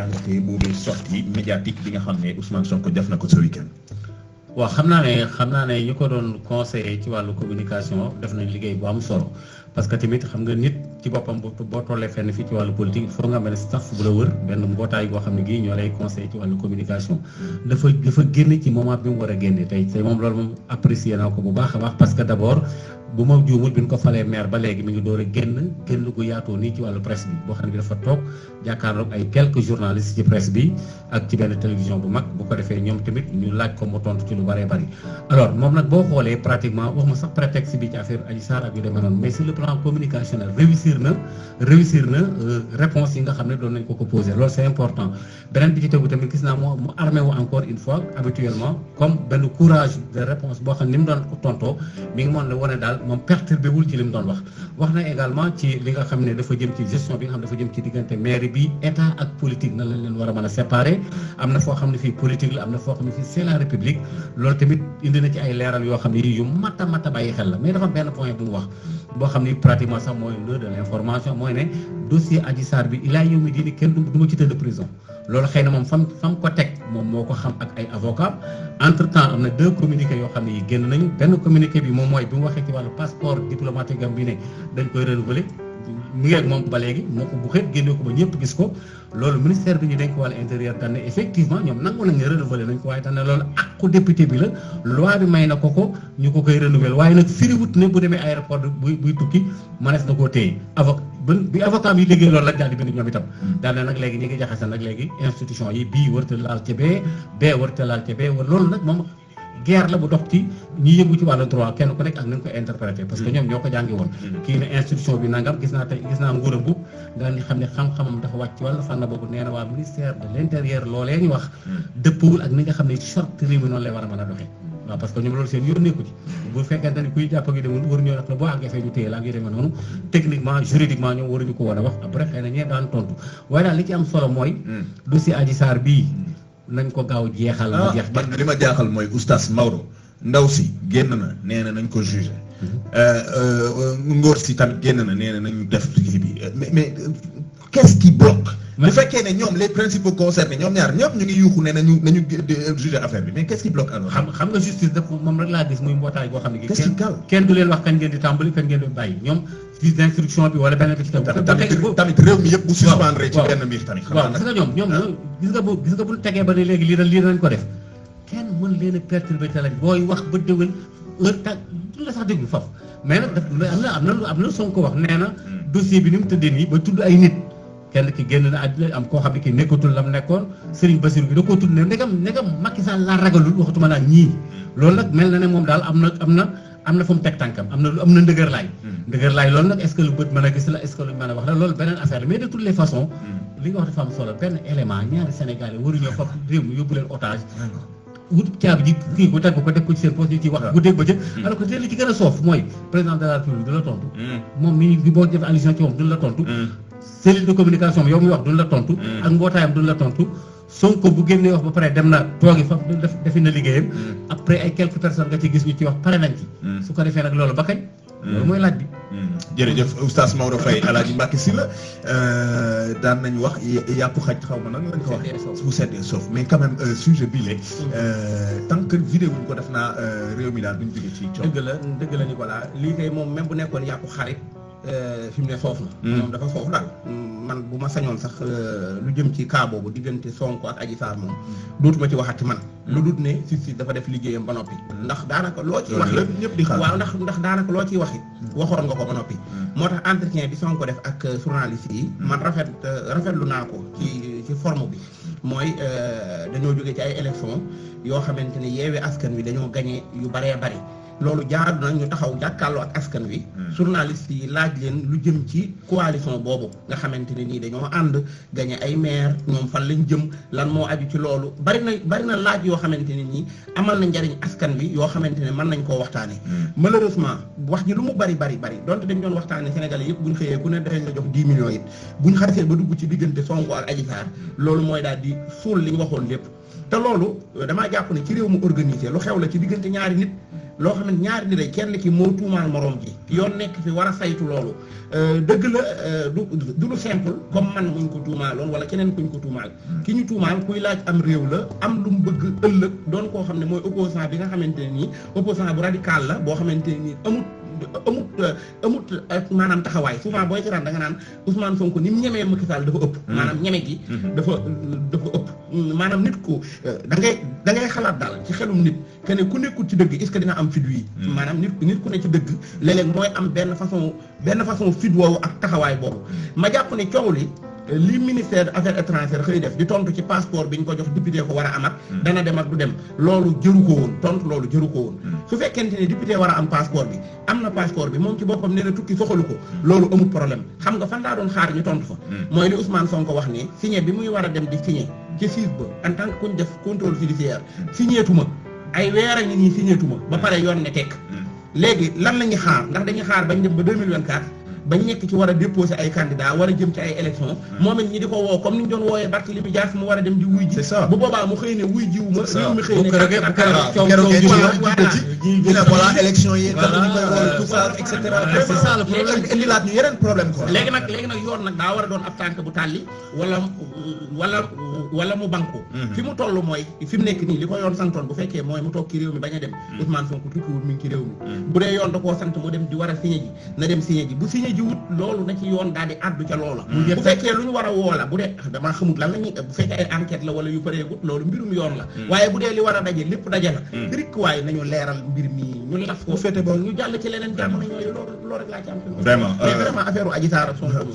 jàngatee boobee sortie médiatique bi nga xam ne Ousmane Sonko def na ko ce week-end. waaw xam naa ne ñu ko doon conseiller ci wàllu communication def nañ liggéey bu am solo parce que tamit xam nga nit ci boppam boo tollee fenn fii ci wàllu politique il faut nga mel ne staff bu la wër benn mbootaay boo xam ne gii ñoo lay conseiller ci wàllu communication dafa génn ci moment bi mu war a génne tey moom loolu moom apprécier naa ko bu baax a baax parce que d'abord bu ma juumul bi ñu ko falee maire ba léegi mi ngi door a génn gu yaatoo nii ci wàllu presse bi boo xam ne bi dafa toog jàkkaarloog ay quelques journalistes ci presse bi ak ci benn télévision bu mag bu ko defee ñoom tamit ñu laaj ko mu tontu ci lu bëree bëri alors moom nag boo xoolee pratiquement waxuma sax prétexte bi ci affaire Adji Sarr ak yu demee noonu mais sur le plan communicationnel réussir na réponse yi nga xam ne doon nañ ko posé loolu c'est important beneen bi ci tegu tamit gis naa mu armé wu encore une fois habituellement comme benn courage de réponse boo xam ne ni mu doon ko tontoo mi ngi moon ne wane daal moom perturbé wul ci li mu doon wax na également ci li nga xam ne dafa jëm ci gestion bi nga xam ne dafa jëm ci diggante mairie bi état ak politique nan lañ leen war a mën a séparer am na foo xam ne fii politique la am na foo xam ne fii c'est la république loolu tamit indi na ci ay leeral yoo xam ne yu mat a bàyyi xel la mais dafa benn point bu mu wax boo xam ni pratiquement sax mooy l'heure de l'information mooy ne dossier Adji Sarr bi ilaa yow mi diini kenn du ma ci tëdd prison loolu xëy na moom fam ko teg moom moo ko xam ak ay avocat entre temps am na 2 communiqués yoo xam ne yi génn nañu benn communiqué bi moom mooy bi mu waxee ci wàllu passeport diplomatique am bi ne dañ koy renouveler mi ngi ak moom ba léegi moo ko bu xeet génne ko ba ñëpp gis ko loolu ministère bi ñu dénk wàllu intérieur dañ ne effectivement ñoom nangu nañ ne renouveler nañ ko waaye dañ ne loolu àqu député bi la loi bi may na ko ñu ko koy renouveler waaye nag firiwut ne bu demee aéroport buy tukki mënees na koo téye bi avocat bi liggéey loolu lañ daal di bind ñoom itam daal ne nag léegi ñi ngi jaxase nag léegi institution yi bii warta laal ca bee warta laal ca bee loolu nag moom guerre la bu dox ci ñi yëngu ci wàllu droit kenn ku nekk ak nañ ko interpréter parce que ñoom ñoo ko jàngi woon kii ne institution bi nangam gis naa nguuram bu nga xam ne xam-xamam dafa wàcc ci wàllu fànn boobu nee na waa ministère de l'intérieur loolee ñu wax dëppwul ak ni nga xam ne charte réew mi noonu lay war a mën a doxee waaw parce que ñoom loolu seen yoon nekku ci bu fekkente ni kuy jàpp gi demul waruñoo def la boo àggee fee ñu téye la ak yu demee noonu techniquement juridiquement ñoom waruñu ko woon a wax après xëy na ñee daan tontu waaye daal li ci am solo mooy dossier Adji Sarr bii nañ ko gaaw jeexal mu jeex man li ma jaaxal mooy oustaz Maodo ndaw si génn na nee na nañ ko jugé ngóor si tamit génn na nee na nañu def kii bi mais qu'est-ce qui bloque bu fekkee ne ñoom les principaux concernés ñoom ñaar ñëpp ñu ngi yuuxu ne nañu juger affaire bi mais qu'est-ce qui bloque alors xam nga justice def moom rek laa gis muy mbootaay boo xam ne kenn du leen wax kañ ngeen di tàmbali kañ ngeen di bàyyi ñoom juge d'instruction bi wala benn bi ci tamit réew mi yëpp bu suspendre ci benn mbir tamit waaw gis nga ñoom gis nga bu tegee ba ne léegi lii nañ ko def kenn mën leen a perturber te lañ booy wax ba déwén heure tag du la sax déglu foofu mais nag am na Sonko wax nee na dossier bi ni mu tëddee nii ba tudd ay nit kenn ki génn na àddina am koo xam ne ki nekkatul lam nekkoon Serigne Bassirou bi da koo tudd ne ndegam Macky Sall laa ragalul waxatuma naa ñii loolu nag mel na ne moom daal am na fu mu teg tànkam am na ndëgër laay loolu nag est-ce que lu bët mën a gis la est-ce que lu mën a wax la loolu beneen affaire la mais de toutes les façons li nga wax dafa am solo benn élément ñaari Sénégalais waruñoo fab réew mi yóbbu leen otage wut caabi ji kii ko teg ko def ko ci seen poste ñu ciy wax bu dégg ba jëkk alors que te li ci gën a soof mooy président de la République du la tontu moom mi boo def allusion ci moom du la tontu cellule de communication bi yow muy wax duñ la tontu ak mbootaayam duñ la tontu Sonko bu génnee wax ba pare dem na toogi fa defi na liggéeyam après ay quelques personnes nga ci gis ñu ci wax pare nañ ci su ko defee nag loolu ba kañ loolu mooy laaj bi jërëjëf oustaz Maodo Faye Alaaji Mbacké Sylla daan nañu wax yàpp xaj xaw ma nan lañ ko wax bu seddee soof mais quand même sujet bii léegi tant que vidéo buñ ko def naa réew mi daal duñ jóge ci coow dëgg la Nicolas lii kay moom même bu nekkoon yàpp xarit fi mu ne foofu na moom dafa foofu daal man bu ma sañoon sax lu jëm ci cas boobu diggante Sonko ak Adji Sarr moom dootuma ci waxati man lu dut ne si dafa def liggéeyam ba noppi ndax daanaka loo ciy wax ñëpp di xaar waaw ndax daanaka loo ciy wax it waxoon nga ko ba noppi moo tax entretien bi Sonko def ak journaliste yi man rafetlu naa ko ci forme bi mooy dañoo jógee ci ay élection yoo xamante ne Yewwi Askan Wi dañoo gagné yu baree bari loolu jaadu na ñu taxaw jàkkaarloo ak askan wi journaliste yi laaj leen lu jëm ci coalition boobu nga xamante ne nii dañoo ànd gagné ay maire ñoom fan lañ jëm lan moo aju ci loolu bari na laaj yoo xamante ne nii amal na njariñ askan wi yoo xamante ne mën nañ koo waxtaane malheureusement wax ji lu mu bari donte dañ doon waxtaane Sénégalais yëpp buñ xëyee ku ne dafay la jox 10 millions it buñ xasee ba dugg ci diggante Sonko ak Adji Sarr loolu mooy daal di suul li ñu waxoon lépp te loolu damaa jàpp ne ci réew mu organisé lu xew la ci diggante ñaari nit loo xam ne ñaari nit kenn ki moo tuumaal morom ji yoon nekk fi war a saytu loolu dëgg la du lu simple comme man muñ ko tuumaaloon wala keneen kuñ ko tuumaal ki ñu tuumaal kuy laaj am réew la am lu mu bëgg ëllëg doon koo xam ne mooy opposant bi nga xamante ne nii opposant bu radical la boo xamante ne nii amut maanaam taxawaay souvent booy seetaan da nga naan Ousmane Sonko ni mu ñemee Macky Sall dafa ëpp maanaam ñeme gi dafa ëpp maanaam nit ku da ngay xalaat daal ci xelum nit que ne ku nekkul ci dëgg est-ce que dina am fit yi maanaam nit ku ne ci dëgg léeg-léeg mooy am benn façon fit woowu ak taxawaay boobu ma jàpp ne coow li ministère affaires étrangères xëy def di tontu ci passeport bi ñu ko jox député ko war a amat dana dem ak du dem loolu jëru ko woon tontu loolu jëru ko woon su fekkente ne député war a am passeport bi am na passeport bi moom ci boppam nee na tukki soxalu ko loolu amul problème xam nga fan laa doon xaar ñu tontu fa mooy li Ousmane Sonko wax ne signé bi muy war a dem di signé ci siis ba en tant que kuñ def contrôle judiciaire signéetuma ay weer a ngi nii signéetuma ba pare yoon ne tekk léegi lan la ñuy xaar ndax dañuy xaar bañ dem ba 2024 bañ nekk ci war a déposer ay candidats war a jëm ci ay élections moom it ñi di ko woo comme ni ñu doon wooyee Barthélémy Dias mu war a dem di wuy ji bu boobaa mu xëy ne wuy jiwu ma réew mi xëy ne voilà élection yi tout ça et cetera c'est ça le problème indilaat ñu yeneen problème quoi léegi nag yoon nag daa war a doon ab tànk bu tàlli wala mu banku fi mu toll mooy fi mu nekk nii li ko yoon santoon bu fekkee mooy mu toog ci réew mi bañ a dem Ousmane Sonko tukkiwul mi ngi ci réew mi bu dee yoon da koo sant mu dem di war a signé ji na dem signé ji bu signé ji wut loolu na ci yoon daal di àddu ca loola bu fekkee lu ñu war a woo la bu dee damaa xamut lan la ñuy bu fekkee ay enquête la wala yu pareegut loolu mbirum yoon la waaye bu dee li war a daje lépp daje na rikk waaye nañu leeral mbir mi ñu laf ko féete ba ñu jàll ci leneen jàmm na ñooyu loolu rek laa ci am vraiment mais vraiment affaire u Adji Sarr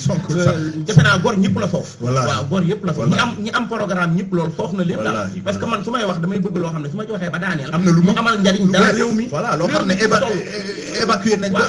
Sonko defe naa gor ñëpp la foofu waaw gor yëpp la foofu ñi am programme ñëpp loolu foofu na lépp daal parce que man su may wax damay bëgg loo xam ne su ma ci waxee ba daaneel am na lu mu amal njariñ dara réew mi voilà loo xam ne évacuer nañ ko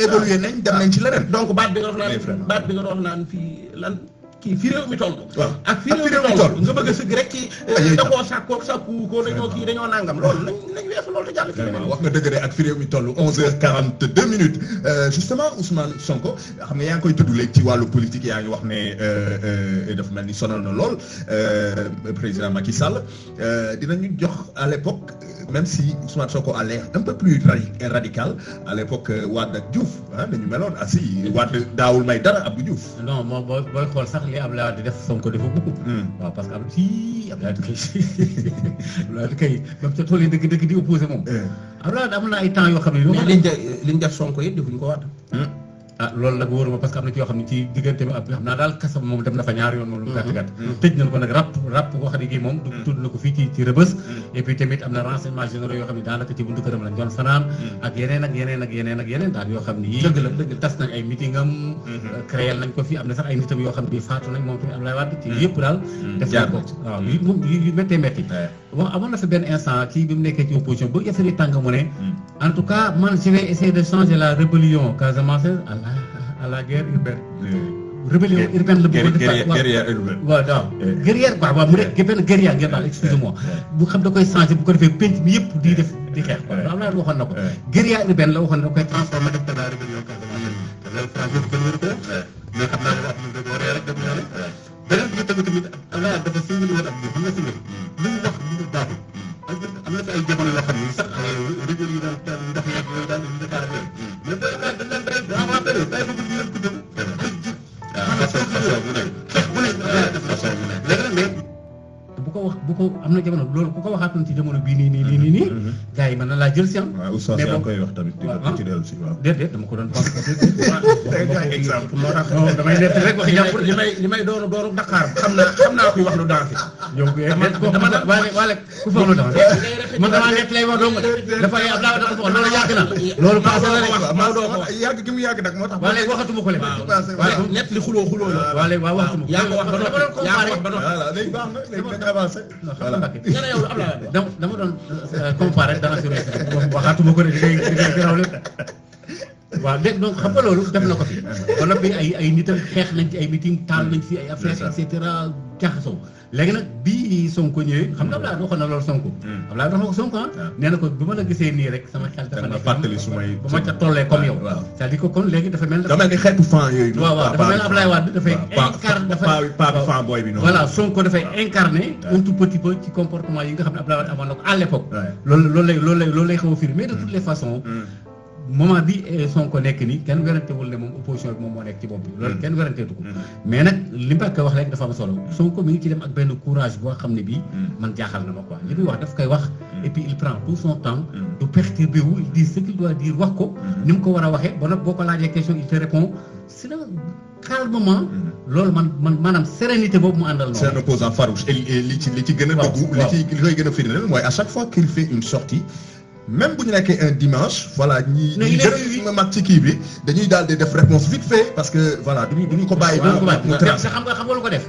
évoluer nañ dem nañ ci leneen donc baat bi nga wax naan fii lan kii fi réew mi toll ak fi réew mi toll nga bëgg a sëgg rek ci da koo sàkku ko dañoo nangam loolu nañ weesu loolu da jàll ci leneen wax nga dëgg de ak fi réew mi toll 11h42 minutes justement Ousmane Sonko xam nga yaa ngi koy tudd léegi ci wàllu politique yaa ngi wax ne dafa mel ni sonal na lool président Macky Sall dinañu jox à l'époque même si Ousmane Sonko a l'air un peu plus radical à l'époque Wade ak Diouf dañu meloon asi Wade daawul may dara Abdou Diouf non moom booy xool sax li Abdoulaye Wade di def Sonko dafa beaucoup waaw parce que Abdoulaye Wade kay ba ca tool yi dëgg di opposé moom Abdoulaye Wade am na ay temps yoo xam ne liñ def Sonko it defuñ ko Wade loolu nag wóoruma parce que am na ci yoo xam ne ci diggante bi xam naa daal kasam moom dem na fa ñaari yoon moom lu gàtt tëj nañ ko nag ràpp koo xam ne kii moom tudd na ko fii ci Rebeuss et puis tamit am na renseignements généraux yoo xam ne daanaka ci buntu këram lañ doon fanaan ak yeneen daal yoo xam ne yii dëgg tas nañ ay meeting am créé nañ ko fii am na sax ay nitam yoo xam ne faatu nañ moom tamit Abdoulaye Wade ci yëpp daal def nañ ko waaw yu méttee métti bon amoon na fi benn instant kii bi mu nekkee ci opposition ba affaire yi tàng mu ne en tout cas man je vais essayer de changer la rébellion Casamance à la guerre urbaine. Rébellion urbaine la bëggoon def guerrière urbaine. waaw guerrière quoi waaw mu nekk benn guerrière ngeen daal excusez-moi bu xam da koy changer bu ko defee penc bi yëpp di def di xeex quoi am naa waxoon na ko. guerrière urbaine la waxoon na koy transformer def ko la rébellion Casamance. mais xam naa ne wax dëgg waree rek dem naa ne. beneen bi nga tamit Allah dafa singali woon ak xam nga singali lu mu wax lu mu baaxul am na fi ay jamono yoo xam ne sax rajo yi daan ndox yeeg yooyu daan nañu Dakar mais bu ko am na jamono loolu ku ko waxaatoon ci jamono bii nii gars yi mën na laa jël si am. waaw oustaz yaa ngi koy wax tamit di ko ci dellu si waaw. déedéet dama ko doon wax. exemple moo tax damay nekk rek wax jàpp li may doonu Dakar xam naa kuy wax lu dansé. yow waale ku fa lu dansé. man damaa nekk lay wax dong dafa am laa dafa wax loolu yàgg na. loolu passé na rek yàgg gi mu yàgg nag moo tax. waaye léegi waxatuma ko léegi. waaw nekk li xuloo la. waaw léegi waaw waxatuma ko. yaa ko wax ba noppi yaa ko wax ba noppi. voilà léegi baax na léegi dañu avancé. dama doon comparé dana si waxaatuma ko de di ngay gëraw lépp waaw dégg donc xam nga loolu def na ko fi ba noppi ay nitam xeex nañ ci ay meeting taal nañ fi ay affaires et cetera jaxasoo léegi nag bii Sonko ñëwee xam nga Abdoulaye waxoon na loolu Sonko. Abdoulaye wax na ko Sonko nee na ko bu ma la gisee nii rek sama xel dafa nekk fàttali su may ba ma ca tollee comme yow. c'est-à-dire que kon léegi dafa mel ni xeetu fan yooyu. waaw dafa mel ni Abdoulaye Wade dafay incarné fan boy bi noonu. voilà Sonko dafay incarné un tout petit peu ci comportement yi nga xam ne Abdoulaye Wade amoon na ko à l'époque. loolu lay xaw a firi mais de toutes les façons. moment bi Sonko nekk nii kenn werantewul ne moom opposition bi moom moo nekk ci bopp bi loolu kenn weranteetu ko mais nag li Mbacke wax rek dafa am solo Sonko mi ngi ci dem ak benn courage boo xam ne bii man jaaxal na ma quoi li muy wax daf koy wax et puis il prend tout son temps du perturbé wu il dit ce qu'il doit dire wax ko ni mu ko war a waxee ba nag boo ko laajee question il te répond calmement loolu man maanaam sérénité boobu mu àndal noonu. c'est un opposant farouche et li ci gën a dëggu li koy gën a firndeel mooy à chaque fois qu'il fait une sortie même bu ñu nekkee un dimanche voilà ñi gën a mag ci kii bi dañuy daal di def réponse vite fait parce que voilà duñu ko bàyyi mu tracé xam nga lu ko def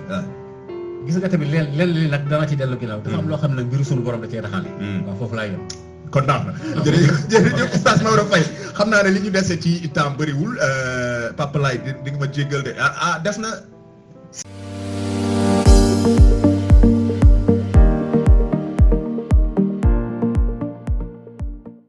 gis nga tamit leen li nag dana ci dellu ginnaaw dafa am loo xam ne mbiru suñu borom da cee raxaale waaw foofu laay yem kon baax na jërëjëf Oustaz Maodo Faye xam naa ne li ñu dese ci temps bëriwul Papa Laye di nga ma jéggal de des na